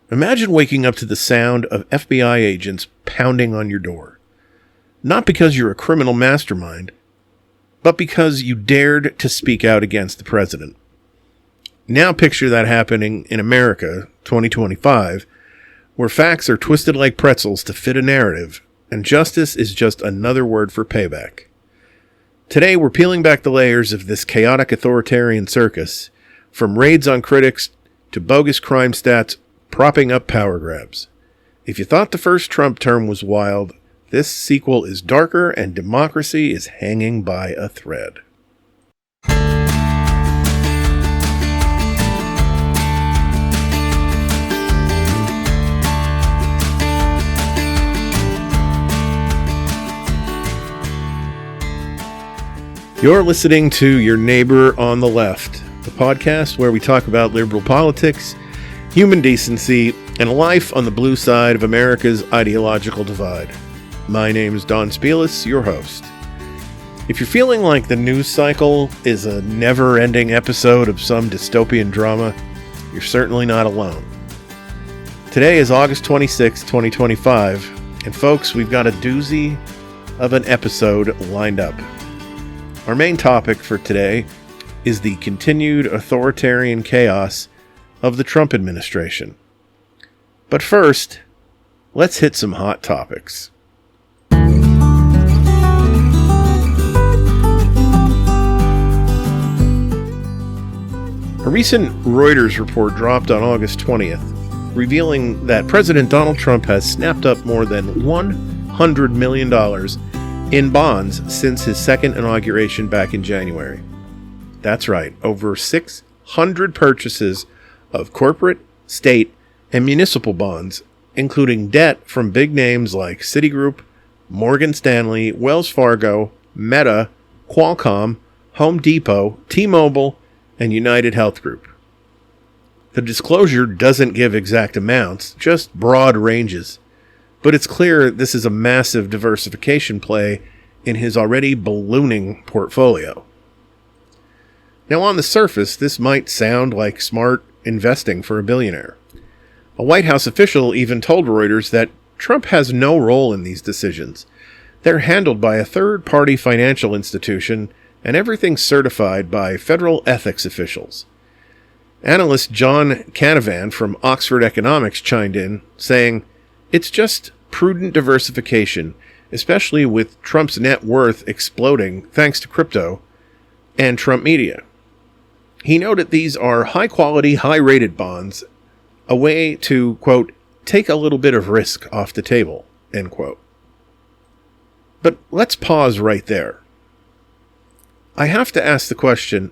Imagine waking up to the sound of FBI agents pounding on your door. Not because you're a criminal mastermind, but because you dared to speak out against the president. Now picture that happening in America, 2025, where facts are twisted like pretzels to fit a narrative, and justice is just another word for payback. Today, we're peeling back the layers of this chaotic authoritarian circus, from raids on critics to bogus crime stats propping up power grabs. If you thought the first Trump term was wild, this sequel is darker and democracy is hanging by a thread. You're listening to Your Neighbor on the Left, the podcast where we talk about liberal politics, human decency, and life on the blue side of America's ideological divide. My name is Don Spielis, your host. If you're feeling like the news cycle is a never-ending episode of some dystopian drama, you're certainly not alone. Today is August 26, 2025, and folks, we've got a doozy of an episode lined up. Our main topic for today is the continued authoritarian chaos of the Trump administration. But first, let's hit some hot topics. A recent Reuters report dropped on August 20th, revealing that President Donald Trump has snapped up more than $100 million in bonds since his second inauguration back in January. That's right, over 600 purchases of corporate, state, and municipal bonds, including debt from big names like Citigroup, Morgan Stanley, Wells Fargo, Meta, Qualcomm, Home Depot, T-Mobile, and United Health Group. The disclosure doesn't give exact amounts, just broad ranges. But it's clear this is a massive diversification play in his already ballooning portfolio. Now, on the surface, this might sound like smart investing for a billionaire. A White House official even told Reuters that Trump has no role in these decisions. They're handled by a third-party financial institution, and everything's certified by federal ethics officials. Analyst John Canavan from Oxford Economics chimed in, saying, "It's just prudent diversification, especially with Trump's net worth exploding thanks to crypto and Trump media." He noted these are high-quality, high-rated bonds, a way to, quote, take a little bit of risk off the table, end quote. But let's pause right there. I have to ask the question,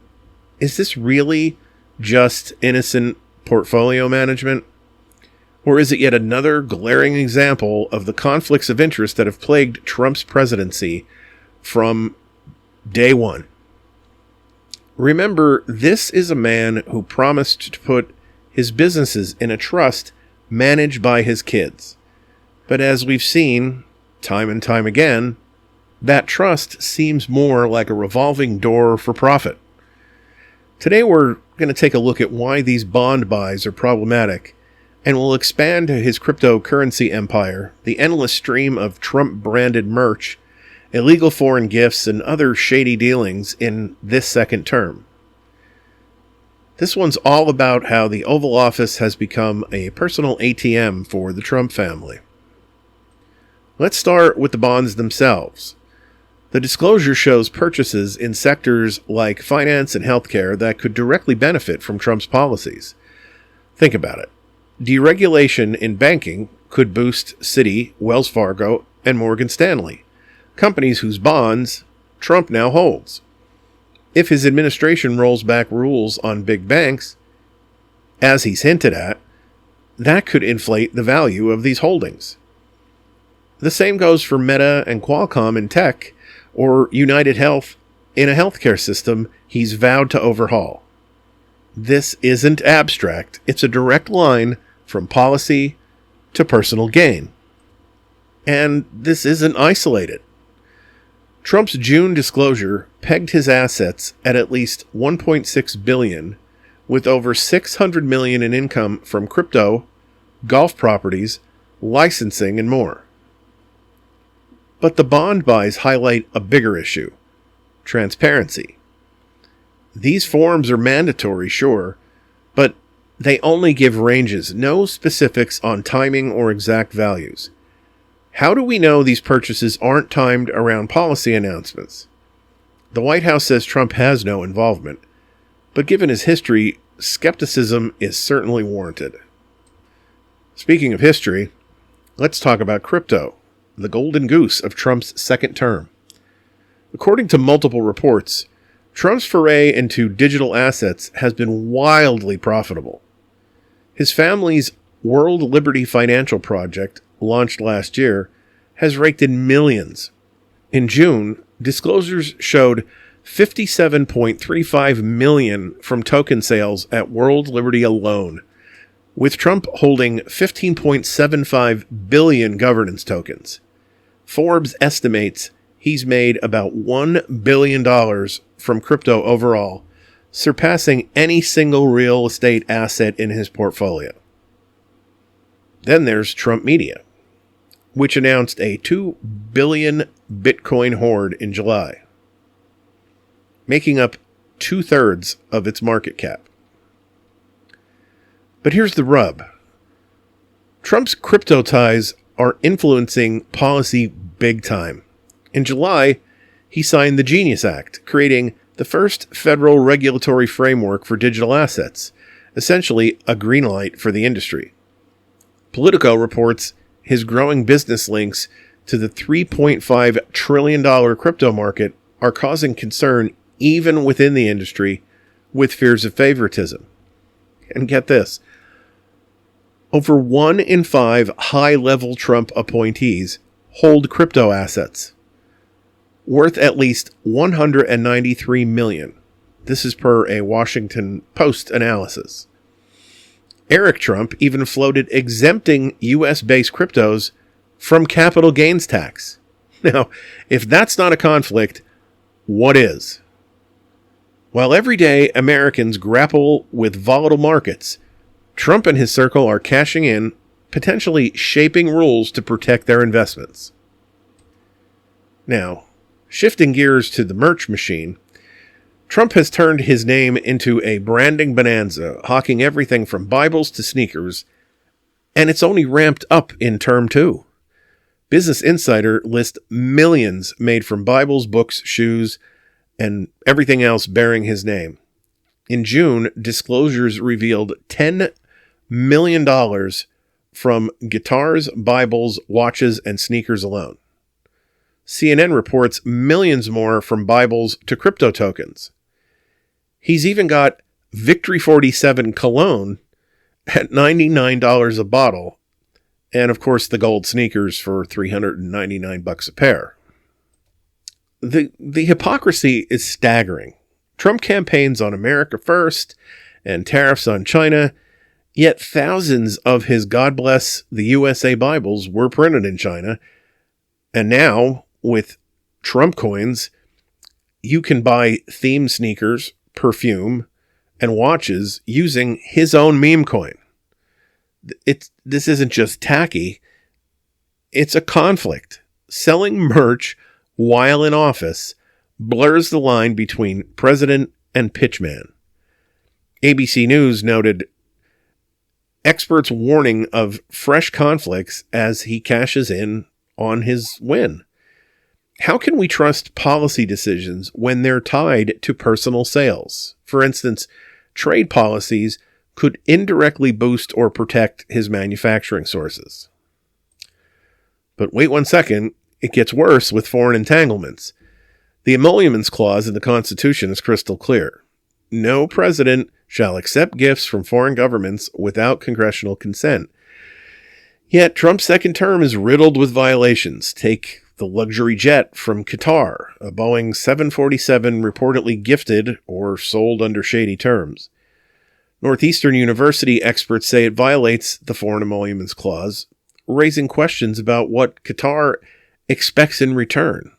is this really just innocent portfolio management? Or is it yet another glaring example of the conflicts of interest that have plagued Trump's presidency from day one? Remember, this is a man who promised to put his businesses in a trust managed by his kids. But as we've seen, time and time again, that trust seems more like a revolving door for profit. Today we're going to take a look at why these bond buys are problematic, and we'll expand his cryptocurrency empire, the endless stream of Trump-branded merch, illegal foreign gifts, and other shady dealings in this second term. This one's all about how the Oval Office has become a personal ATM for the Trump family. Let's start with the bonds themselves. The disclosure shows purchases in sectors like finance and healthcare that could directly benefit from Trump's policies. Think about it. Deregulation in banking could boost Citi, Wells Fargo, and Morgan Stanley, companies whose bonds Trump now holds. If his administration rolls back rules on big banks, as he's hinted at, that could inflate the value of these holdings. The same goes for Meta and Qualcomm in tech, or United Health in a healthcare system he's vowed to overhaul. This isn't abstract, it's a direct line from policy to personal gain. And this isn't isolated. Trump's June disclosure pegged his assets at least $1.6 billion, with over $600 million in income from crypto, golf properties, licensing, and more. But the bond buys highlight a bigger issue: transparency. These forms are mandatory, sure, but they only give ranges, no specifics on timing or exact values. How do we know these purchases aren't timed around policy announcements? The White House says Trump has no involvement, but given his history, skepticism is certainly warranted. Speaking of history, let's talk about crypto, the golden goose of Trump's second term. According to multiple reports, Trump's foray into digital assets has been wildly profitable. His family's World Liberty Financial Project, launched last year, has raked in millions. In June, disclosures showed $57.35 million from token sales at World Liberty alone, with Trump holding 15.75 billion governance tokens. Forbes estimates he's made about $1 billion from crypto overall, surpassing any single real estate asset in his portfolio. Then there's Trump Media, which announced a 2 billion Bitcoin hoard in July, making up 2/3 of its market cap. But here's the rub. Trump's crypto ties are influencing policy big time. In July, he signed the Genius Act, creating the first federal regulatory framework for digital assets, essentially a green light for the industry. Politico reports his growing business links to the $3.5 trillion crypto market are causing concern even within the industry, with fears of favoritism. And get this, over 1 in 5 high-level Trump appointees hold crypto assets worth at least $193 million. This is per a Washington Post analysis. Eric Trump even floated exempting U.S.-based cryptos from capital gains tax. Now, if that's not a conflict, what is? While everyday Americans grapple with volatile markets, Trump and his circle are cashing in, potentially shaping rules to protect their investments. Now, shifting gears to the merch machine, Trump has turned his name into a branding bonanza, hawking everything from Bibles to sneakers, and it's only ramped up in term 2. Business Insider lists millions made from Bibles, books, shoes, and everything else bearing his name. In June, disclosures revealed $10 million from guitars, Bibles, watches, and sneakers alone. CNN reports millions more from Bibles to crypto tokens. He's even got Victory 47 cologne at $99 a bottle, and of course the gold sneakers for $399 a pair. The hypocrisy is staggering. Trump campaigns on America First and tariffs on China, yet thousands of his God Bless the USA Bibles were printed in China, and now, with Trump coins, you can buy theme sneakers, perfume, and watches using his own meme coin. This isn't just tacky. It's a conflict. Selling merch while in office blurs the line between president and pitchman. ABC News noted experts warning of fresh conflicts as he cashes in on his win. How can we trust policy decisions when they're tied to personal sales? For instance, trade policies could indirectly boost or protect his manufacturing sources. But wait one second, it gets worse with foreign entanglements. The emoluments clause in the Constitution is crystal clear. No president shall accept gifts from foreign governments without congressional consent. Yet Trump's second term is riddled with violations. Take the luxury jet from Qatar, a Boeing 747 reportedly gifted or sold under shady terms. Northeastern University experts say it violates the Foreign Emoluments Clause, raising questions about what Qatar expects in return,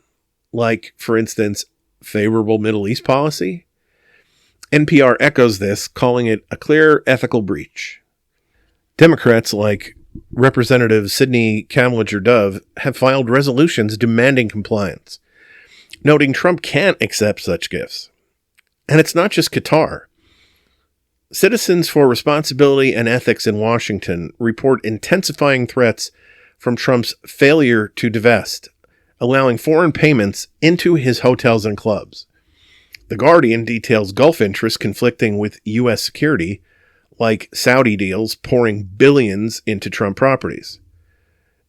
like, for instance, favorable Middle East policy. NPR echoes this, calling it a clear ethical breach. Democrats like Representative Sidney Kamlager-Dove have filed resolutions demanding compliance, noting Trump can't accept such gifts. And it's not just Qatar. Citizens for Responsibility and Ethics in Washington report intensifying threats from Trump's failure to divest, allowing foreign payments into his hotels and clubs. The Guardian details Gulf interests conflicting with U.S. security, like Saudi deals pouring billions into Trump properties.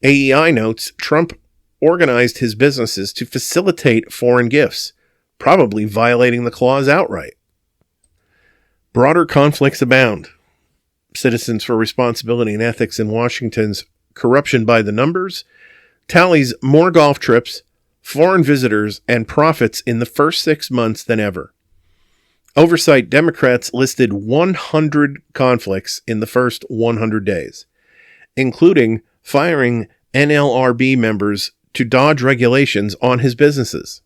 AEI notes Trump organized his businesses to facilitate foreign gifts, probably violating the clause outright. Broader conflicts abound. Citizens for Responsibility and Ethics in Washington's Corruption by the Numbers tallies more golf trips, foreign visitors, and profits in the first 6 months than ever. Oversight Democrats listed 100 conflicts in the first 100 days, including firing NLRB members to dodge regulations on his businesses.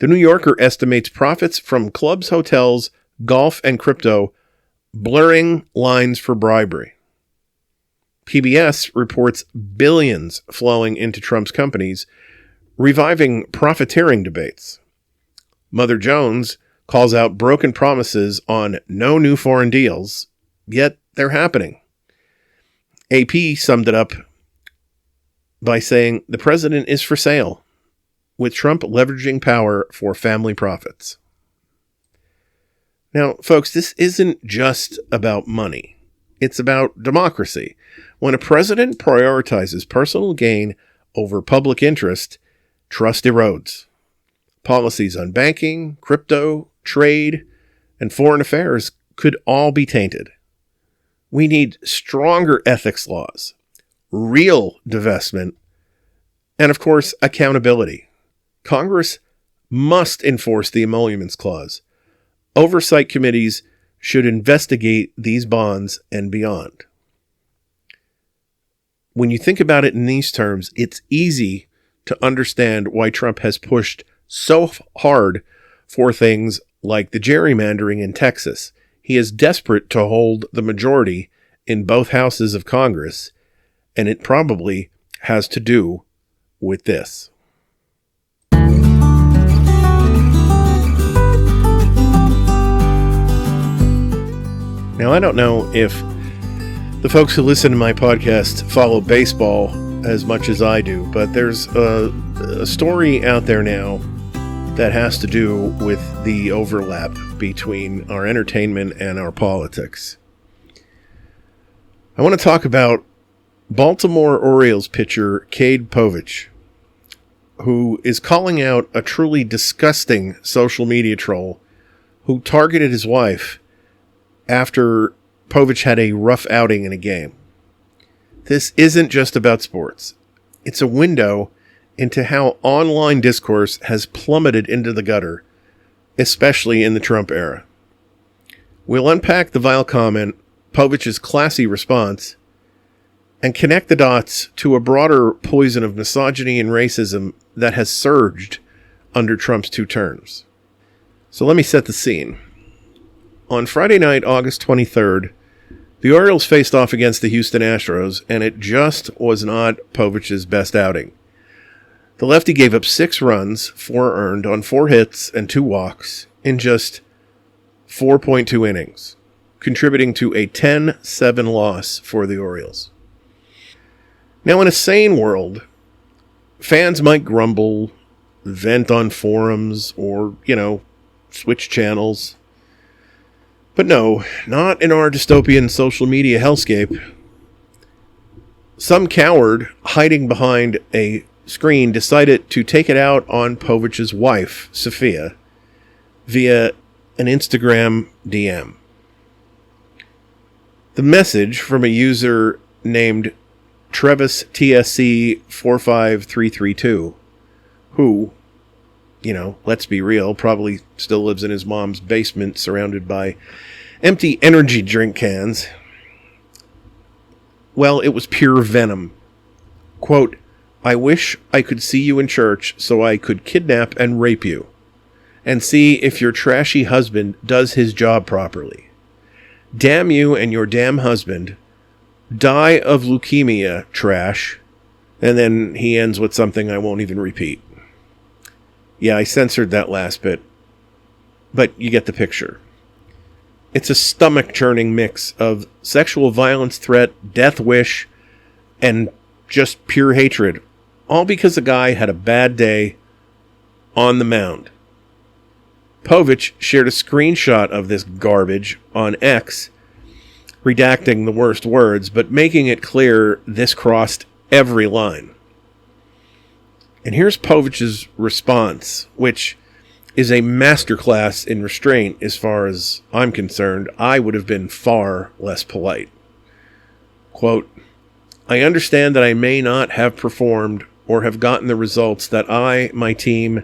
The New Yorker estimates profits from clubs, hotels, golf, and crypto, blurring lines for bribery. PBS reports billions flowing into Trump's companies, reviving profiteering debates. Mother Jones calls out broken promises on no new foreign deals, yet they're happening. AP summed it up by saying the president is for sale, with Trump leveraging power for family profits. Now, folks, this isn't just about money. It's about democracy. When a president prioritizes personal gain over public interest, trust erodes. Policies on banking, crypto, trade, and foreign affairs could all be tainted. We need stronger ethics laws, real divestment, and, of course, accountability. Congress must enforce the emoluments clause. Oversight committees should investigate these bonds and beyond. When you think about it in these terms, it's easy to understand why Trump has pushed so hard for things like the gerrymandering in Texas. He is desperate to hold the majority in both houses of Congress, and it probably has to do with this. Now, I don't know if the folks who listen to my podcast follow baseball as much as I do, but there's a story out there now that has to do with the overlap between our entertainment and our politics. I want to talk about Baltimore Orioles pitcher Cade Povich, who is calling out a truly disgusting social media troll who targeted his wife after Povich had a rough outing in a game. This isn't just about sports. It's a window into how online discourse has plummeted into the gutter, especially in the Trump era. We'll unpack the vile comment, Povich's classy response, and connect the dots to a broader poison of misogyny and racism that has surged under Trump's 2 terms. So let me set the scene. On Friday night, August 23rd, the Orioles faced off against the Houston Astros, and it just was not Povich's best outing. The lefty gave up 6 runs, 4 earned, on 4 hits and 2 walks in just 4.2 innings, contributing to a 10-7 loss for the Orioles. Now, in a sane world, fans might grumble, vent on forums, or, switch channels. But no, not in our dystopian social media hellscape. Some coward hiding behind a screen decided to take it out on Povich's wife, Sophia, via an Instagram DM. The message from a user named Trevis TSC 45332, who, let's be real, probably still lives in his mom's basement surrounded by empty energy drink cans. Well, it was pure venom. Quote, "I wish I could see you in church so I could kidnap and rape you and see if your trashy husband does his job properly. Damn you and your damn husband. die of leukemia trash. And then he ends with something I won't even repeat. Yeah, I censored that last bit, but you get the picture. It's a stomach-churning mix of sexual violence threat, death wish, and just pure hatred, all because a guy had a bad day on the mound. Povich shared a screenshot of this garbage on X, redacting the worst words, but making it clear this crossed every line. And here's Povich's response, which is a masterclass in restraint as far as I'm concerned. I would have been far less polite. Quote, I understand that I may not have performed or have gotten the results that I, my team,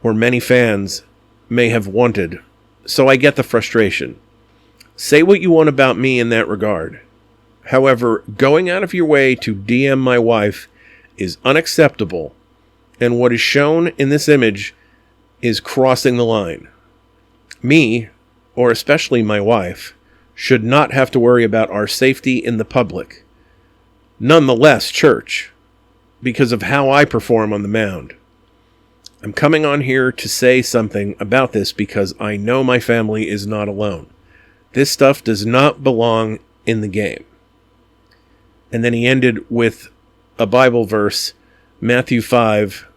or many fans may have wanted, so I get the frustration. Say what you want about me in that regard. However, going out of your way to DM my wife is unacceptable, and what is shown in this image is crossing the line. Me, or especially my wife, should not have to worry about our safety in the public. Nonetheless, church, because of how I perform on the mound. I'm coming on here to say something about this because I know my family is not alone. This stuff does not belong in the game. And then he ended with a Bible verse, Matthew 5,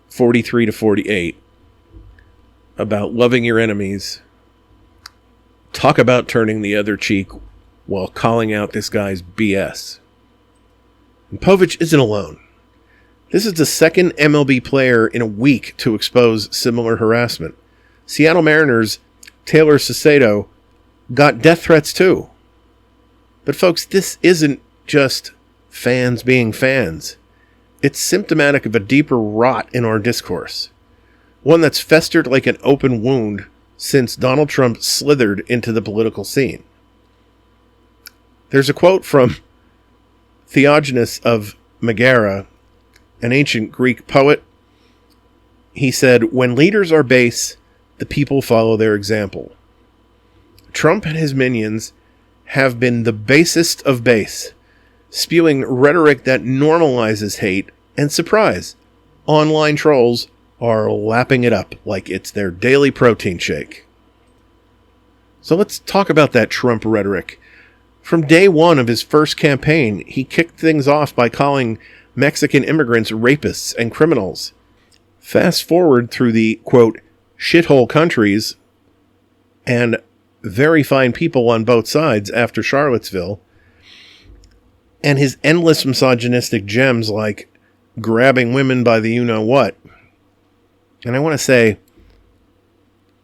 43 to 48, about loving your enemies. Talk about turning the other cheek while calling out this guy's BS. And Povich isn't alone. This is the second MLB player in a week to expose similar harassment. Seattle Mariners' Taylor Cicero got death threats too. But folks, this isn't just fans being fans. It's symptomatic of a deeper rot in our discourse. One that's festered like an open wound since Donald Trump slithered into the political scene. There's a quote from Theognis of Megara, an ancient Greek poet. He said, when leaders are base, the people follow their example. Trump and his minions have been the basest of base, spewing rhetoric that normalizes hate, and surprise, online trolls are lapping it up like it's their daily protein shake. So let's talk about that Trump rhetoric. From day one of his first campaign, he kicked things off by calling Mexican immigrants rapists and criminals. Fast forward through the, quote, shithole countries and very fine people on both sides after Charlottesville, and his endless misogynistic gems like grabbing women by the you-know-what. And I want to say,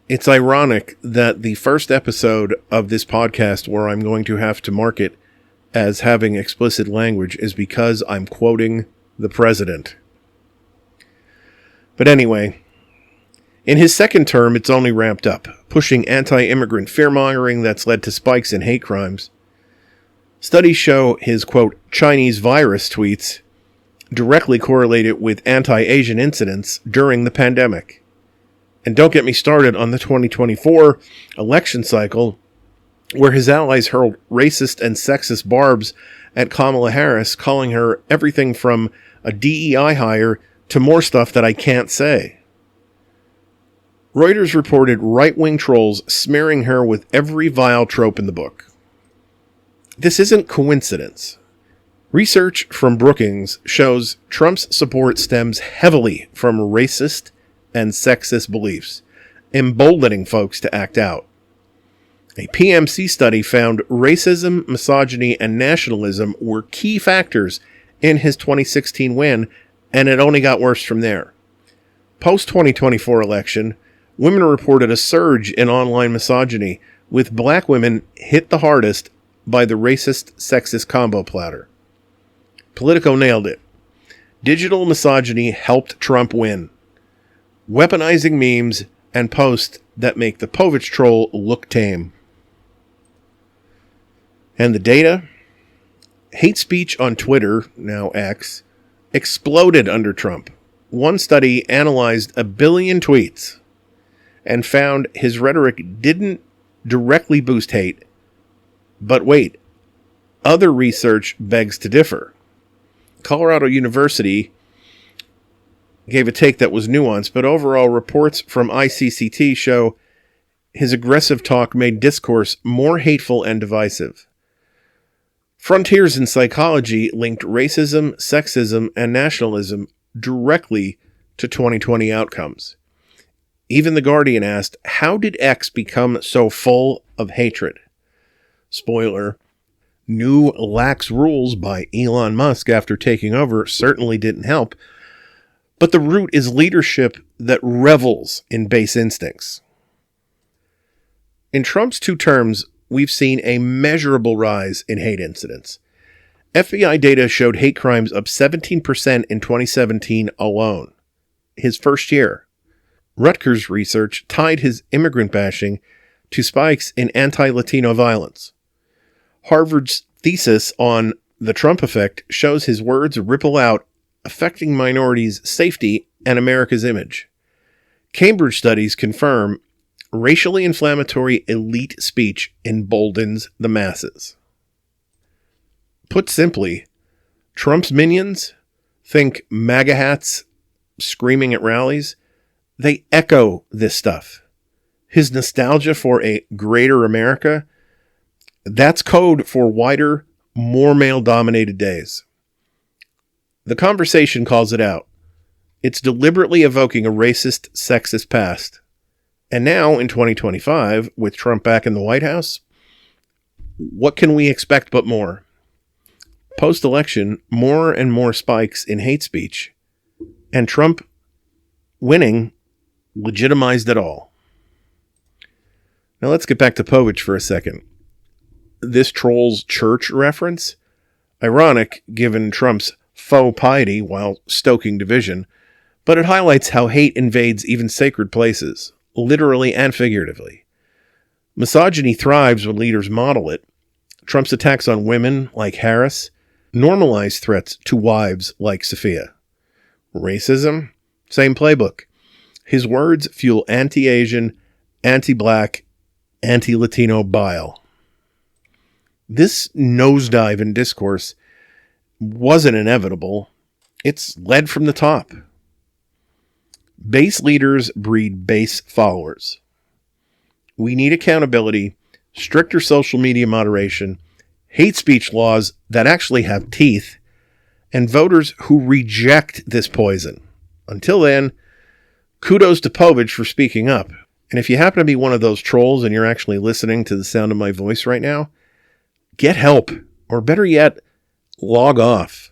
it's ironic that the first episode of this podcast where I'm going to have to mark it as having explicit language is because I'm quoting the president. But anyway, in his second term, it's only ramped up, pushing anti-immigrant fear-mongering that's led to spikes in hate crimes. Studies show his, quote, Chinese virus tweets directly correlated with anti-Asian incidents during the pandemic. And don't get me started on the 2024 election cycle, where his allies hurled racist and sexist barbs at Kamala Harris, calling her everything from a DEI hire to more stuff that I can't say. Reuters reported right-wing trolls smearing her with every vile trope in the book. This isn't coincidence. Research from Brookings shows Trump's support stems heavily from racist and sexist beliefs, emboldening folks to act out. A PMC study found racism, misogyny, and nationalism were key factors in his 2016 win, and it only got worse from there. Post-2024 election, women reported a surge in online misogyny, with black women hit the hardest by the racist-sexist combo platter. Politico nailed it. Digital misogyny helped Trump win. Weaponizing memes and posts that make the Povich troll look tame. And the data? Hate speech on Twitter, now X, exploded under Trump. One study analyzed 1 billion tweets and found his rhetoric didn't directly boost hate. But wait, Other research begs to differ. Colorado University gave a take that was nuanced, but overall reports from ICCT show his aggressive talk made discourse more hateful and divisive. Frontiers in Psychology linked racism, sexism, and nationalism directly to 2020 outcomes. Even The Guardian asked, how did X become so full of hatred? Spoiler, new lax rules by Elon Musk after taking over certainly didn't help, but the root is leadership that revels in base instincts. In Trump's 2 terms, we've seen a measurable rise in hate incidents. FBI data showed hate crimes up 17% in 2017 alone, his first year. Rutgers research tied his immigrant bashing to spikes in anti-Latino violence. Harvard's thesis on the Trump effect shows his words ripple out, affecting minorities' safety and America's image. Cambridge studies confirm racially inflammatory elite speech emboldens the masses. Put simply, Trump's minions, think MAGA hats screaming at rallies, they echo this stuff. His nostalgia for a greater America, that's code for wider, more male-dominated days. The conversation calls it out. It's deliberately evoking a racist, sexist past. And now, in 2025, with Trump back in the White House, what can we expect but more? Post-election, more and more spikes in hate speech, and Trump winning legitimized it all. Now let's get back to Povich for a second. This troll's church reference? Ironic, given Trump's faux piety while stoking division, but it highlights how hate invades even sacred places, literally and figuratively. Misogyny thrives when leaders model it. Trump's attacks on women, like Harris, normalize threats to wives like Sophia. Racism? Same playbook. His words fuel anti-Asian, anti-black, anti-Latino bile. This nosedive in discourse wasn't inevitable. It's led from the top. Base leaders breed base followers. We need accountability, stricter social media moderation, hate speech laws that actually have teeth, and voters who reject this poison. Until then, kudos to Povich for speaking up. And if you happen to be one of those trolls and you're actually listening to the sound of my voice right now, get help, or better yet, log off.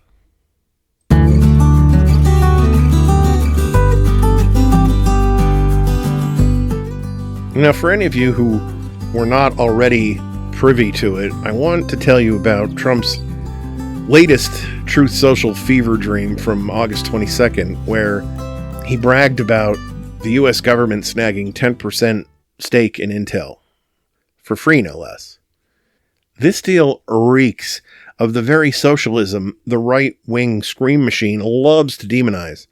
Now, for any of you who were not already privy to it, I want to tell you about Trump's latest Truth Social fever dream from August 22nd, where he bragged about the U.S. government snagging 10% stake in Intel. For free, no less. This deal reeks of the very socialism the right-wing scream machine loves to demonize,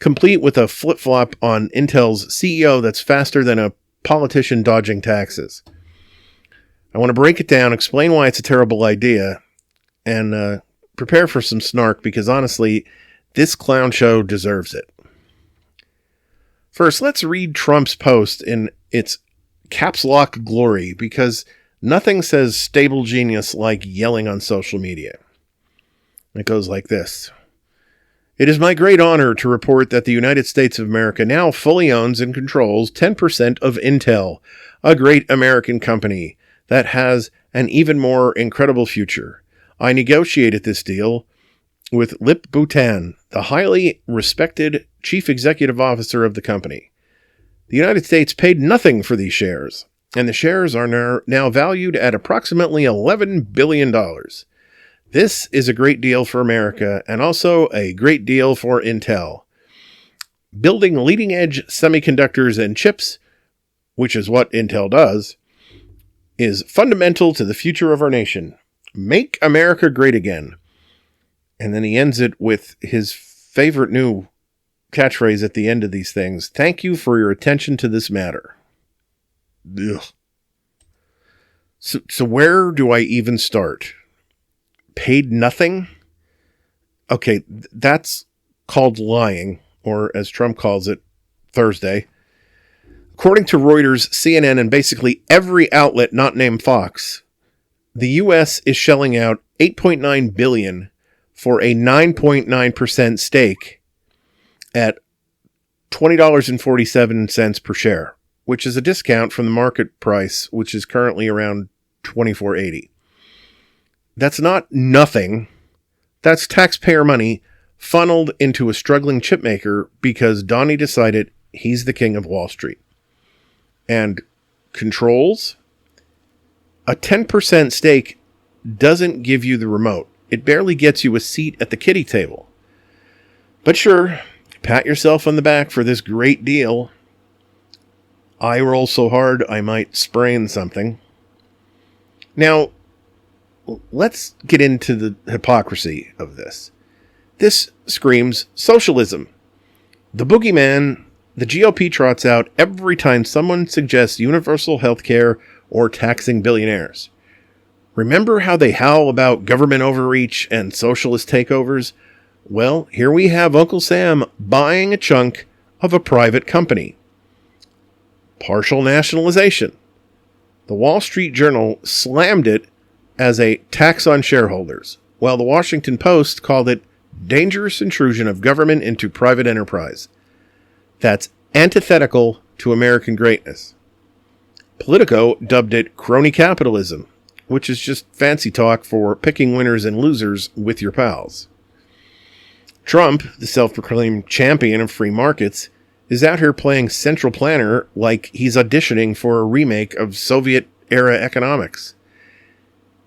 complete with a flip-flop on Intel's CEO that's faster than a politician dodging taxes. I want to break it down, explain why it's a terrible idea, and prepare for some snark, because honestly, this clown show deserves it. First, let's read Trump's post in its caps lock glory, because nothing says stable genius like yelling on social media. It goes like this. It is my great honor to report that the United States of America now fully owns and controls 10% of Intel, a great American company that has an even more incredible future. I negotiated this deal with Lip Bhutan, the highly respected chief executive officer of the company. The United States paid nothing for these shares, and the shares are now valued at approximately $11 billion. This is a great deal for America, and also a great deal for Intel. Building leading-edge semiconductors and chips, which is what Intel does, is fundamental to the future of our nation. Make America great again. And then he ends it with his favorite new catchphrase at the end of these things. Thank you for your attention to this matter. Ugh. So where do I even start? paid nothing? Okay, that's called lying, or as Trump calls it, Thursday. According to Reuters, CNN, and basically every outlet not named Fox, the U.S. is shelling out $8.9 billion for a 9.9% stake at $20.47 per share, which is a discount from the market price, which is currently around $24.80. That's not nothing. That's taxpayer money funneled into a struggling chipmaker because Donnie decided he's the king of Wall Street. And controls? A 10% stake doesn't give you the remote. It barely gets you a seat at the kiddie table. But sure, pat yourself on the back for this great deal. I roll so hard I might sprain something. Now, let's get into the hypocrisy of this. This screams socialism. The boogeyman the GOP trots out every time someone suggests universal health care or taxing billionaires. Remember how they howl about government overreach and socialist takeovers? Well, here we have Uncle Sam buying a chunk of a private company. Partial nationalization. The Wall Street Journal slammed it as a tax on shareholders, while the Washington Post called it dangerous intrusion of government into private enterprise. That's antithetical to American greatness. Politico dubbed it crony capitalism, which is just fancy talk for picking winners and losers with your pals. Trump, the self-proclaimed champion of free markets, is out here playing central planner like he's auditioning for a remake of Soviet-era economics.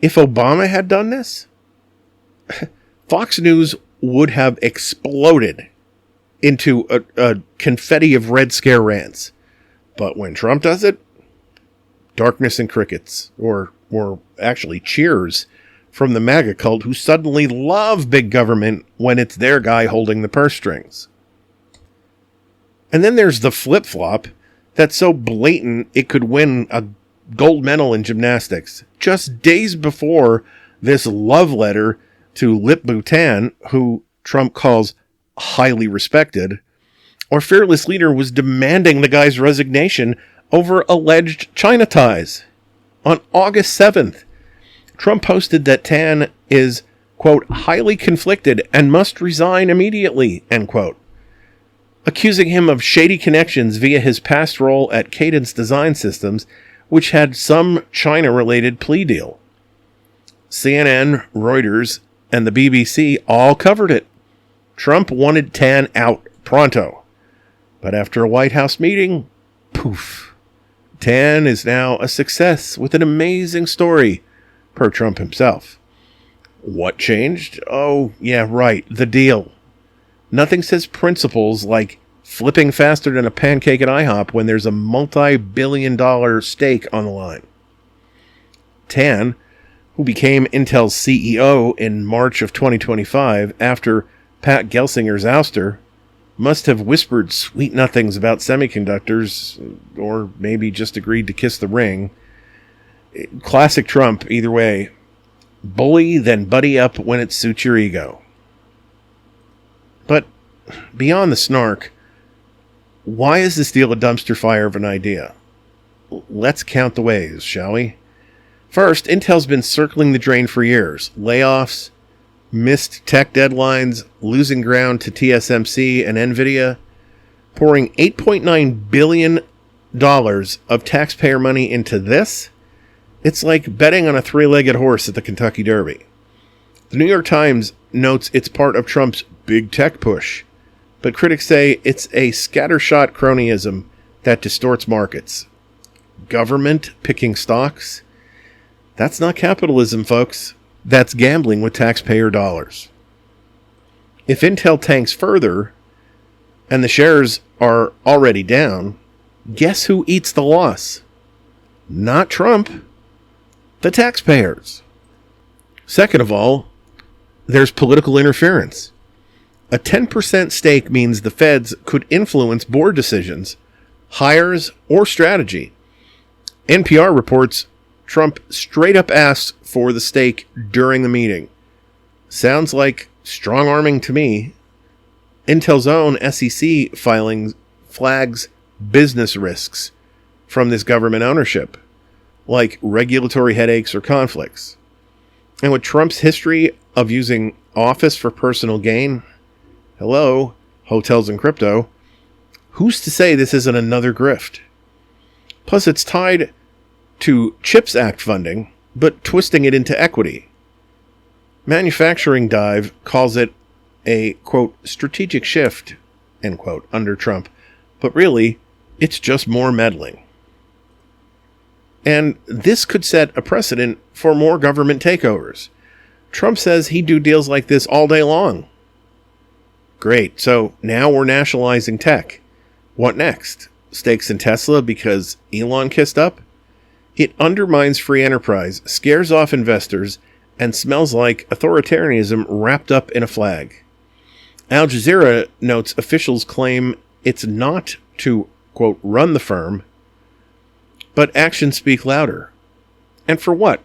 If Obama had done this, Fox News would have exploded into a confetti of Red Scare rants. But when Trump does it, darkness and crickets, or actually cheers from the MAGA cult who suddenly love big government when it's their guy holding the purse strings. And then there's the flip-flop that's so blatant it could win a gold medal in gymnastics. Just days before this love letter to Lip Bhutan, who Trump calls highly respected, our fearless leader was demanding the guy's resignation over alleged China ties. On August 7th, Trump posted that Tan is, quote, highly conflicted and must resign immediately, end quote, accusing him of shady connections via his past role at Cadence Design Systems, which had some China-related plea deal. CNN, Reuters, and the BBC all covered it. Trump wanted Tan out pronto. But after a White House meeting, poof. Tan is now a success with an amazing story, per Trump himself. What changed? Oh, yeah, right, the deal. Nothing says principles like flipping faster than a pancake at IHOP when there's a multi-billion-dollar stake on the line. Tan, who became Intel's CEO in March of 2025 after Pat Gelsinger's ouster, must have whispered sweet nothings about semiconductors, or maybe just agreed to kiss the ring. Classic Trump, either way. Bully, then buddy up when it suits your ego. But beyond the snark, why is this deal a dumpster fire of an idea? Let's count the ways, shall we? First, Intel's been circling the drain for years. Layoffs, missed tech deadlines, losing ground to TSMC and Nvidia, pouring $8.9 billion of taxpayer money into this. It's like betting on a three-legged horse at the Kentucky Derby. The New York Times notes it's part of Trump's big tech push, but critics say it's a scattershot cronyism that distorts markets. Government picking stocks? That's not capitalism, folks. That's gambling with taxpayer dollars. If Intel tanks further, and the shares are already down, guess who eats the loss? Not Trump. The taxpayers. Second of all, there's political interference. A 10% stake means the feds could influence board decisions, hires, or strategy. NPR reports Trump straight up asked for the stake during the meeting. Sounds like strong-arming to me. Intel's own SEC filings flags business risks from this government ownership, like regulatory headaches or conflicts. And with Trump's history of using office for personal gain, hello, hotels and crypto, who's to say this isn't another grift? Plus, it's tied to CHIPS Act funding, but twisting it into equity. Manufacturing Dive calls it a, quote, strategic shift, end quote, under Trump. But really, it's just more meddling. And this could set a precedent for more government takeovers. Trump says he'd do deals like this all day long. Great, so now we're nationalizing tech. What next? Stakes in Tesla because Elon kissed up? It undermines free enterprise, scares off investors, and smells like authoritarianism wrapped up in a flag. Al Jazeera notes officials claim it's not to, quote, run the firm, but actions speak louder. And for what?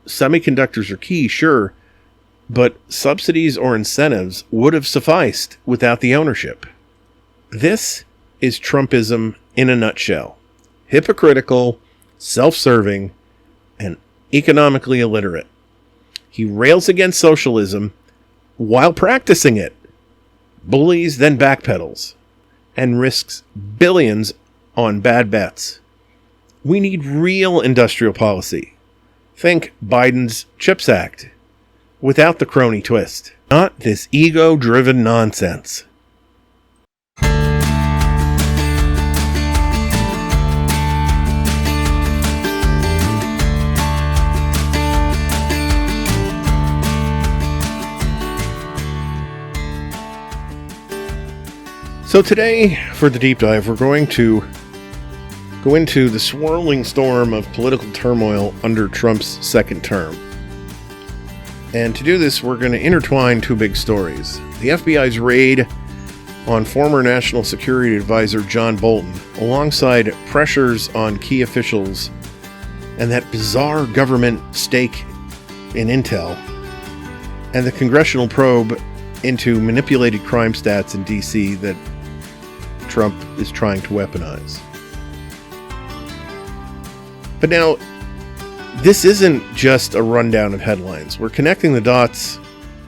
Semiconductors are key, sure, but subsidies or incentives would have sufficed without the ownership. This is Trumpism in a nutshell. Hypocritical, self-serving, and economically illiterate. He rails against socialism while practicing it, bullies then backpedals, and risks billions on bad bets. We need real industrial policy. Think Biden's CHIPS Act, without the crony twist. Not this ego-driven nonsense. So today, for the deep dive, we're going to go into the swirling storm of political turmoil under Trump's second term. And to do this, we're going to intertwine two big stories. The FBI's raid on former National Security Advisor John Bolton, alongside pressures on key officials and that bizarre government stake in Intel, and the congressional probe into manipulated crime stats in D.C. that Trump is trying to weaponize. But now, this isn't just a rundown of headlines. We're connecting the dots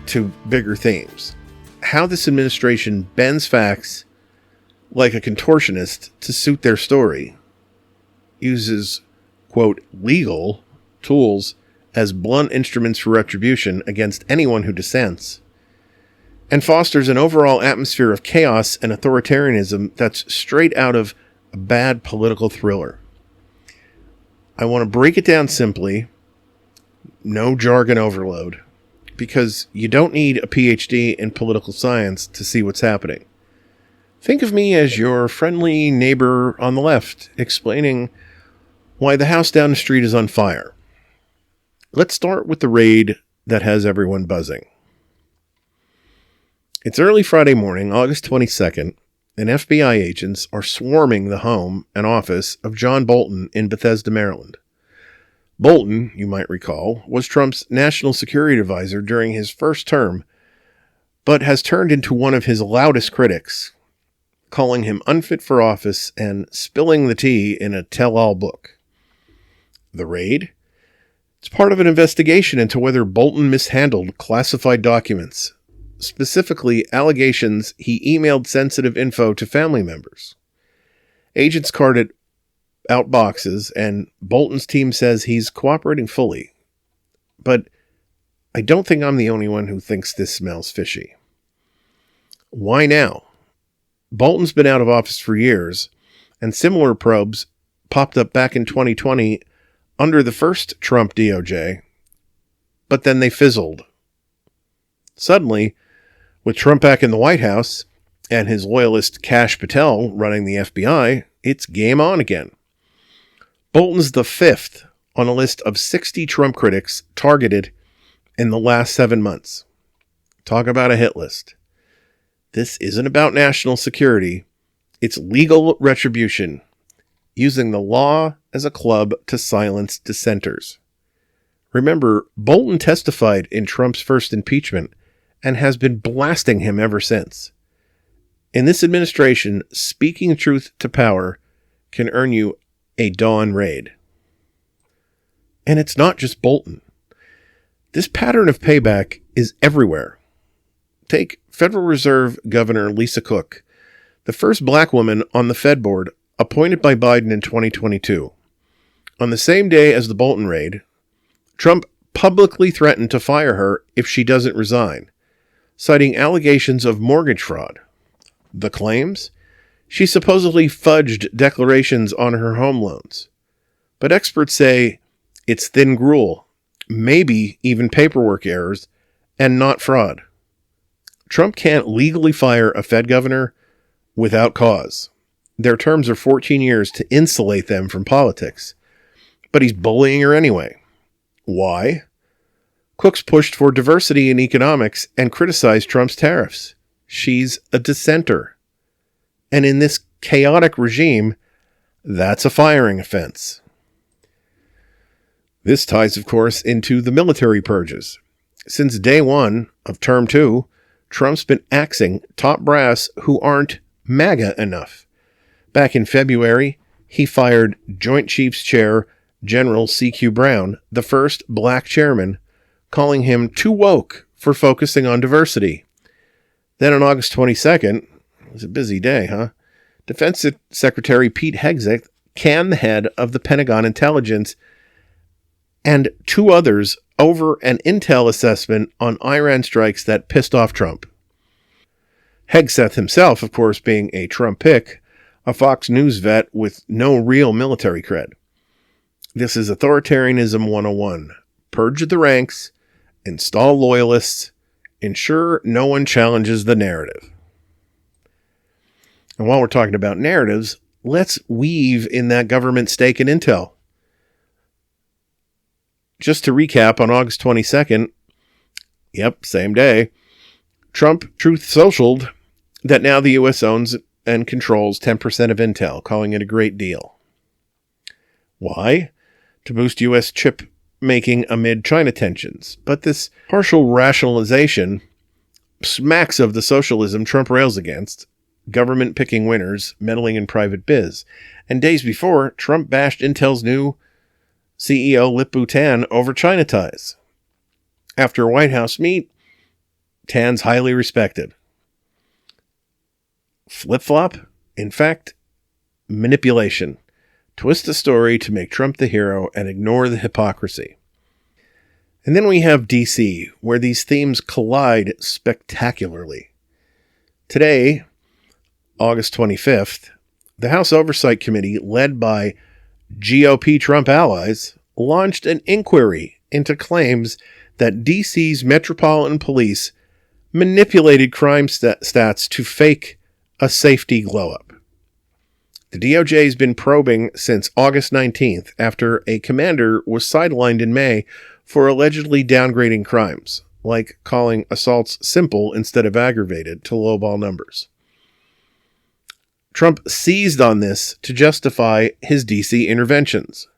to bigger themes. How this administration bends facts like a contortionist to suit their story, uses, quote, legal tools as blunt instruments for retribution against anyone who dissents, and fosters an overall atmosphere of chaos and authoritarianism that's straight out of a bad political thriller. I want to break it down simply, no jargon overload, because you don't need a PhD in political science to see what's happening. Think of me as your friendly neighbor on the left, explaining why the house down the street is on fire. Let's start with the raid that has everyone buzzing. It's early Friday morning, August 22nd, and FBI agents are swarming the home and office of John Bolton in Bethesda, Maryland. Bolton, you might recall, was Trump's national security advisor during his first term, but has turned into one of his loudest critics, calling him unfit for office and spilling the tea in a tell-all book. The raid? It's part of an investigation into whether Bolton mishandled classified documents, specifically allegations he emailed sensitive info to family members. Agents carted out boxes, and Bolton's team says he's cooperating fully. But I don't think I'm the only one who thinks this smells fishy. Why now? Bolton's been out of office for years, and similar probes popped up back in 2020 under the first Trump DOJ, but then they fizzled. Suddenly, with Trump back in the White House and his loyalist Kash Patel running the FBI, it's game on again. Bolton's the fifth on a list of 60 Trump critics targeted in the last 7 months. Talk about a hit list. This isn't about national security. It's legal retribution, using the law as a club to silence dissenters. Remember, Bolton testified in Trump's first impeachment and has been blasting him ever since. In this administration, speaking truth to power can earn you a dawn raid. And it's not just Bolton. This pattern of payback is everywhere. Take Federal Reserve Governor Lisa Cook, the first black woman on the Fed board appointed by Biden in 2022. On the same day as the Bolton raid, Trump publicly threatened to fire her if she doesn't resign, citing allegations of mortgage fraud. The claims? She supposedly fudged declarations on her home loans. But experts say it's thin gruel, maybe even paperwork errors, and not fraud. Trump can't legally fire a Fed governor without cause. Their terms are 14 years to insulate them from politics. But he's bullying her anyway. Why? Cook's pushed for diversity in economics and criticized Trump's tariffs. She's a dissenter. And in this chaotic regime, that's a firing offense. This ties, of course, into the military purges. Since day one of term 2, Trump's been axing top brass who aren't MAGA enough. Back in February, he fired Joint Chiefs Chair General C.Q. Brown, the first black chairman, calling him too woke for focusing on diversity. Then on August 22nd, it was a busy day, huh? Defense Secretary Pete Hegseth canned the head of the Pentagon Intelligence and 2 others over an intel assessment on Iran strikes that pissed off Trump. Hegseth himself, of course, being a Trump pick, a Fox News vet with no real military cred. This is authoritarianism 101. Purge the ranks, install loyalists, ensure no one challenges the narrative. And while we're talking about narratives, let's weave in that government stake in intel. Just to recap, on August 22nd, same day, Trump truth socialed that now the U.S. owns and controls 10% of Intel, calling it a great deal. Why? To boost U.S. chip making amid China tensions. But this partial rationalization smacks of the socialism Trump rails against, government picking winners, meddling in private biz. And days before, Trump bashed Intel's new CEO Lip-Bu Tan over China ties. After a White House meet, Tan's highly respected. Flip-flop? In fact, manipulation. Twist the story to make Trump the hero and ignore the hypocrisy. And then we have D.C., where these themes collide spectacularly. Today, August 25th, the House Oversight Committee, led by GOP Trump allies, launched an inquiry into claims that D.C.'s Metropolitan Police manipulated crime stats to fake a safety glow-up. The DOJ has been probing since August 19th after a commander was sidelined in May for allegedly downgrading crimes, like calling assaults simple instead of aggravated to lowball numbers. Trump seized on this to justify his D.C. interventions.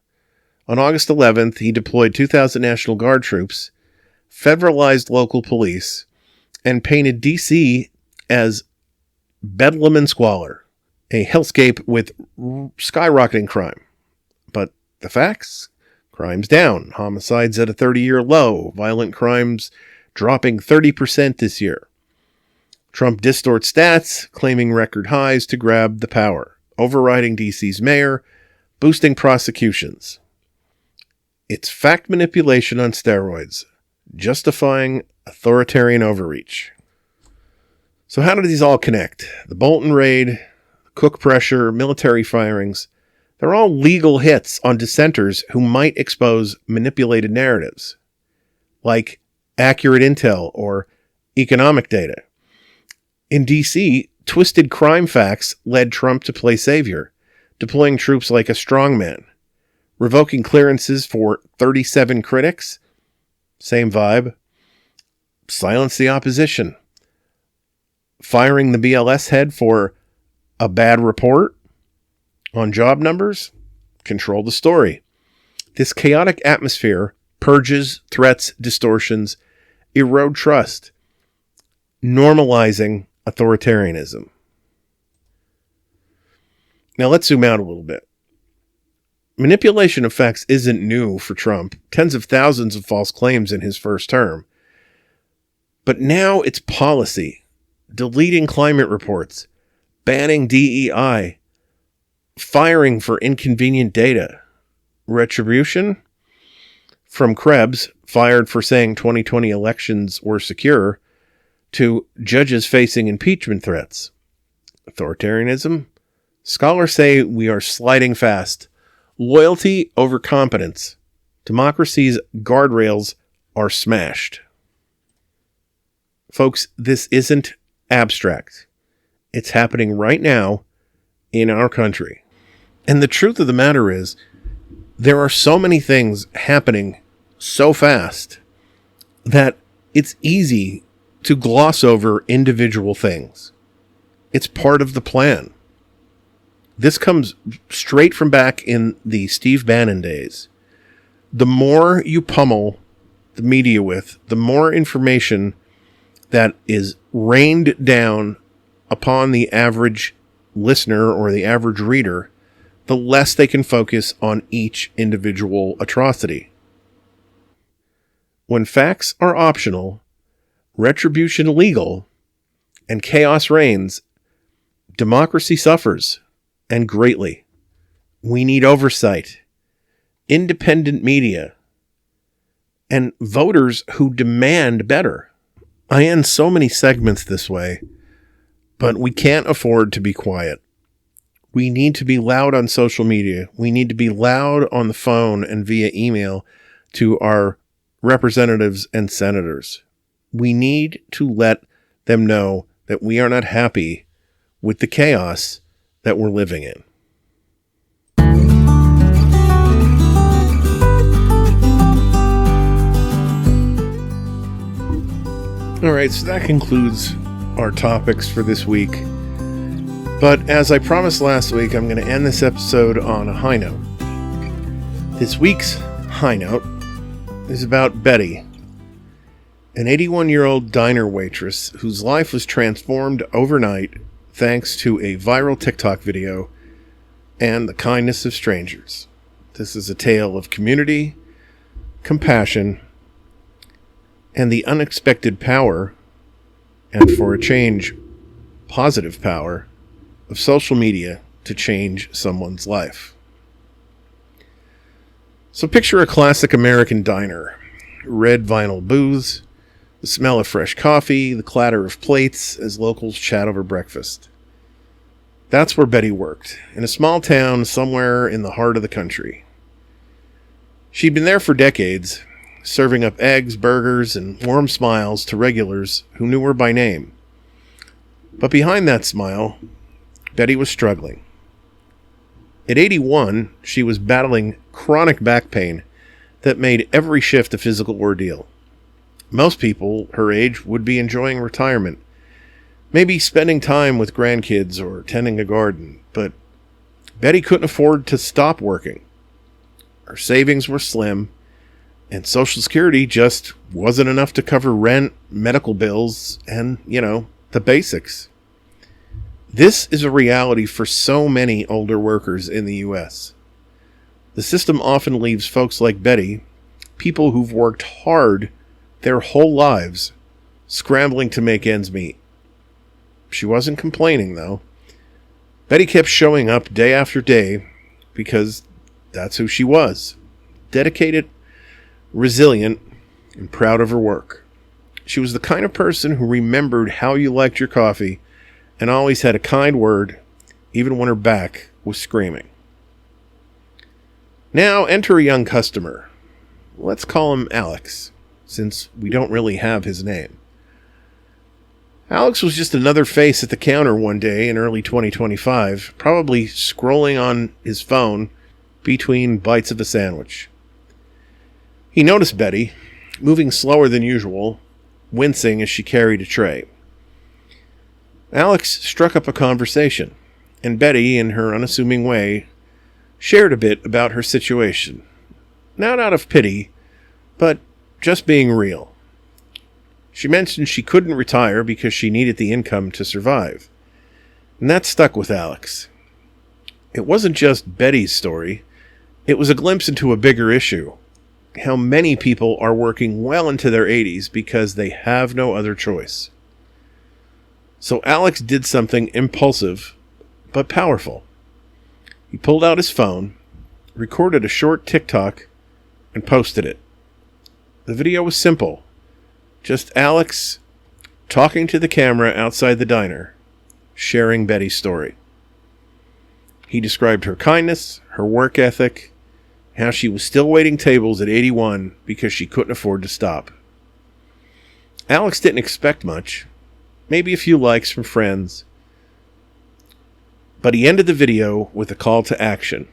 On August 11th, he deployed 2,000 National Guard troops, federalized local police, and painted D.C. as bedlam and squalor, a hellscape with skyrocketing crime. But the facts? Crime's down, homicides at a 30-year low, violent crimes dropping 30% this year. Trump distorts stats, claiming record highs to grab the power, overriding D.C.'s mayor, boosting prosecutions. It's fact manipulation on steroids, justifying authoritarian overreach. So how do these all connect? The Bolton raid, Cook pressure, military firings, they're all legal hits on dissenters who might expose manipulated narratives, like accurate intel or economic data. In D.C., twisted crime facts led Trump to play savior, deploying troops like a strongman, revoking clearances for 37 critics, same vibe, silence the opposition, firing the BLS head for a bad report on job numbers, control the story. This chaotic atmosphere Purges, threats, distortions erode trust, normalizing authoritarianism. Now let's zoom out a little bit. Manipulation of facts isn't new for Trump. Tens of thousands of false claims in his first term. But now it's policy. Deleting climate reports. Banning DEI. Firing for inconvenient data. Retrobution? From Krebs, fired for saying 2020 elections were secure, to judges facing impeachment threats. Authoritarianism? Scholars say we are sliding fast. Loyalty over competence. Democracy's guardrails are smashed. Folks, this isn't abstract. It's happening right now in our country. And the truth of the matter is, there are so many things happening so fast that it's easy to gloss over individual things. It's part of the plan. This comes straight from back in the Steve Bannon days. The more you pummel the media with, the more information that is rained down upon the average listener or the average reader, the less they can focus on each individual atrocity. When facts are optional, retribution legal, and chaos reigns, democracy suffers, and greatly. We need oversight, independent media, and voters who demand better. I end so many segments this way, but we can't afford to be quiet. We need to be loud on social media. We need to be loud on the phone and via email to our representatives and senators. We need to let them know that we are not happy with the chaos that we're living in. All right, so that concludes our topics for this week. But as I promised last week, I'm going to end this episode on a high note. This week's high note is about Betty, an 81-year-old diner waitress whose life was transformed overnight thanks to a viral TikTok video and the kindness of strangers. This is a tale of community, compassion, and the unexpected power, and for a change, positive power, of social media to change someone's life. So picture a classic American diner. Red vinyl booths, the smell of fresh coffee, the clatter of plates as locals chat over breakfast. That's where Betty worked, in a small town somewhere in the heart of the country. She'd been there for decades, serving up eggs, burgers, and warm smiles to regulars who knew her by name. But behind that smile, Betty was struggling. At 81, she was battling chronic back pain that made every shift a physical ordeal. Most people her age would be enjoying retirement, maybe spending time with grandkids or tending a garden, but Betty couldn't afford to stop working. Her savings were slim, and Social Security just wasn't enough to cover rent, medical bills, and, the basics. This is a reality for so many older workers in the U.S. The system often leaves folks like Betty, people who've worked hard their whole lives, scrambling to make ends meet. She wasn't complaining, though. Betty kept showing up day after day because that's who she was. Dedicated, resilient, and proud of her work. She was the kind of person who remembered how you liked your coffee and always had a kind word, even when her back was screaming. Now enter a young customer. Let's call him Alex, since we don't really have his name. Alex was just another face at the counter one day in early 2025, probably scrolling on his phone between bites of a sandwich. He noticed Betty, moving slower than usual, wincing as she carried a tray. Alex struck up a conversation, and Betty, in her unassuming way, shared a bit about her situation. Not out of pity, but just being real. She mentioned she couldn't retire because she needed the income to survive. And that stuck with Alex. It wasn't just Betty's story. It was a glimpse into a bigger issue. How many people are working well into their 80s because they have no other choice. So Alex did something impulsive, but powerful. He pulled out his phone, recorded a short TikTok, and posted it. The video was simple. Just Alex talking to the camera outside the diner, sharing Betty's story. He described her kindness, her work ethic, how she was still waiting tables at 81 because she couldn't afford to stop. Alex didn't expect much, maybe a few likes from friends, but he ended the video with a call to action.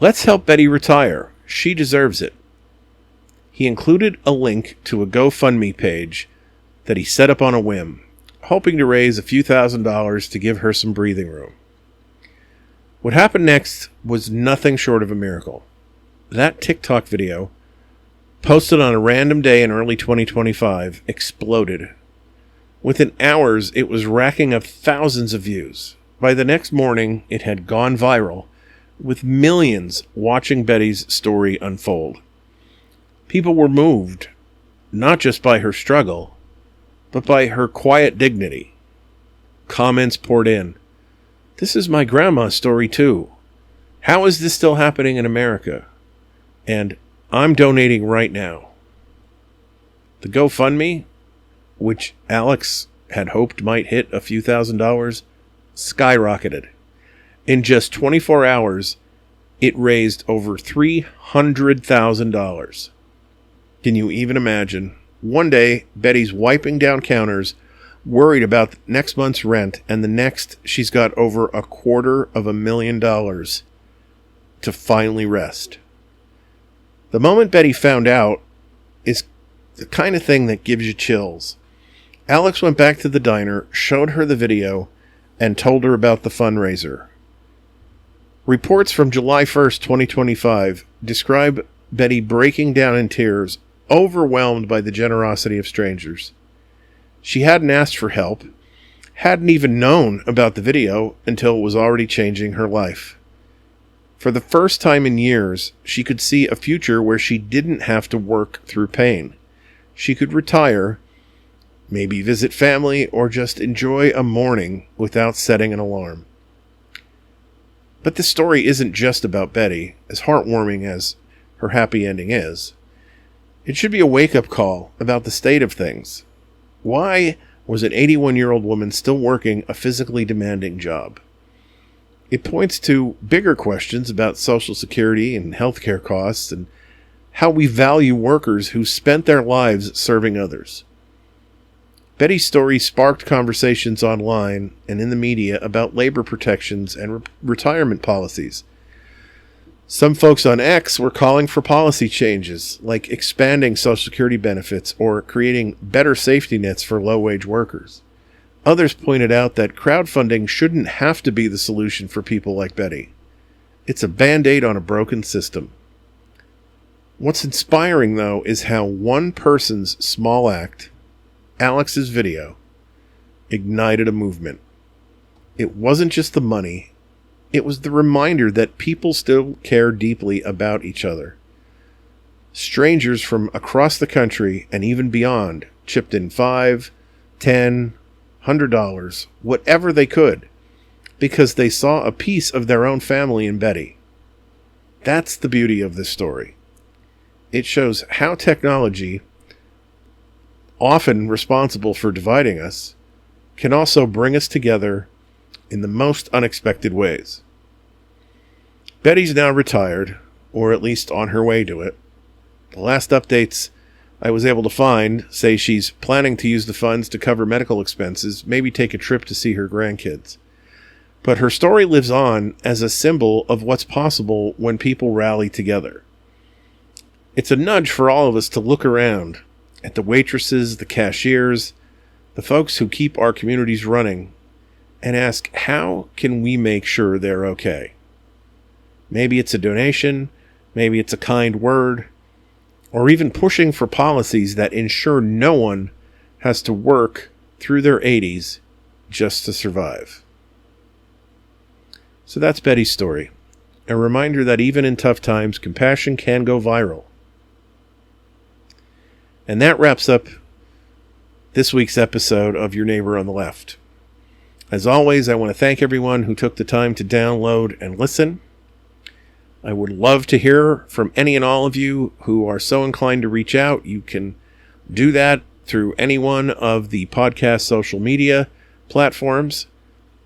Let's help Betty retire. She deserves it. He included a link to a GoFundMe page that he set up on a whim, hoping to raise a few $1,000s to give her some breathing room. What happened next was nothing short of a miracle. That TikTok video, posted on a random day in early 2025, exploded. Within hours, it was racking up thousands of views. By the next morning, it had gone viral, with millions watching Betty's story unfold. People were moved, not just by her struggle, but by her quiet dignity. Comments poured in. This is my grandma's story too. How is this still happening in America? And I'm donating right now. The GoFundMe, which Alex had hoped might hit a few $1,000s, skyrocketed. In just 24 hours, it raised over $300,000. Can you even imagine? One day, Betty's wiping down counters, worried about next month's rent, and the next, she's got over $250,000 to finally rest. The moment Betty found out is the kind of thing that gives you chills. Alex went back to the diner, showed her the video, and told her about the fundraiser. Reports from July 1st, 2025 describe Betty breaking down in tears, overwhelmed by the generosity of strangers. She hadn't asked for help, hadn't even known about the video until it was already changing her life. For the first time in years, she could see a future where she didn't have to work through pain. She could retire, maybe visit family, or just enjoy a morning without setting an alarm. But this story isn't just about Betty, as heartwarming as her happy ending is. It should be a wake-up call about the state of things. Why was an 81-year-old woman still working a physically demanding job? It points to bigger questions about Social Security and healthcare costs and how we value workers who spent their lives serving others. Betty's story sparked conversations online and in the media about labor protections and retirement policies. Some folks on X were calling for policy changes, like expanding Social Security benefits or creating better safety nets for low-wage workers. Others pointed out that crowdfunding shouldn't have to be the solution for people like Betty. It's a band-aid on a broken system. What's inspiring, though, is how one person's small act, Alex's video, ignited a movement. It wasn't just the money. It was the reminder that people still care deeply about each other. Strangers from across the country and even beyond chipped in $5, $10, $100, whatever they could, because they saw a piece of their own family in Betty. That's the beauty of this story. It shows how technology, often responsible for dividing us, can also bring us together in the most unexpected ways. Betty's now retired, or at least on her way to it. The last updates I was able to find say she's planning to use the funds to cover medical expenses, maybe take a trip to see her grandkids. But her story lives on as a symbol of what's possible when people rally together. It's a nudge for all of us to look around at the waitresses, the cashiers, the folks who keep our communities running, and ask, how can we make sure they're okay? Maybe it's a donation, maybe it's a kind word, or even pushing for policies that ensure no one has to work through their 80s just to survive. So that's Betty's story. A reminder that even in tough times, compassion can go viral. And that wraps up this week's episode of Your Neighbor on the Left. As always, I want to thank everyone who took the time to download and listen. I would love to hear from any and all of you who are so inclined to reach out. You can do that through any one of the podcast social media platforms.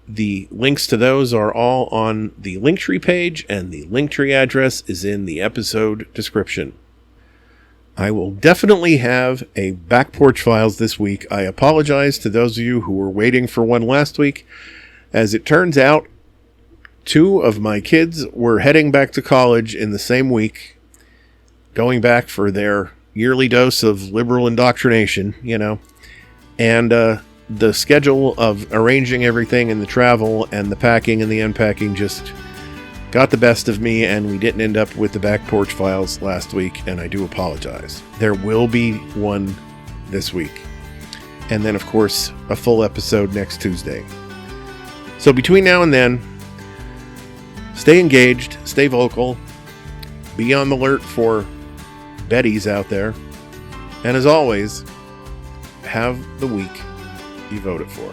The links to those are all on the Linktree page, and the Linktree address is in the episode description. I will definitely have a Back Porch Files this week. I apologize to those of you who were waiting for one last week. As it turns out, 2 of my kids were heading back to college in the same week, going back for their yearly dose of liberal indoctrination, and the schedule of arranging everything and the travel and the packing and the unpacking just got the best of me, and we didn't end up with the Back Porch Files last week, and I do apologize. There will be one this week. And then, of course, a full episode next Tuesday. So between now and then, stay engaged, stay vocal, be on the alert for Bettys out there, and as always, have the week you voted for.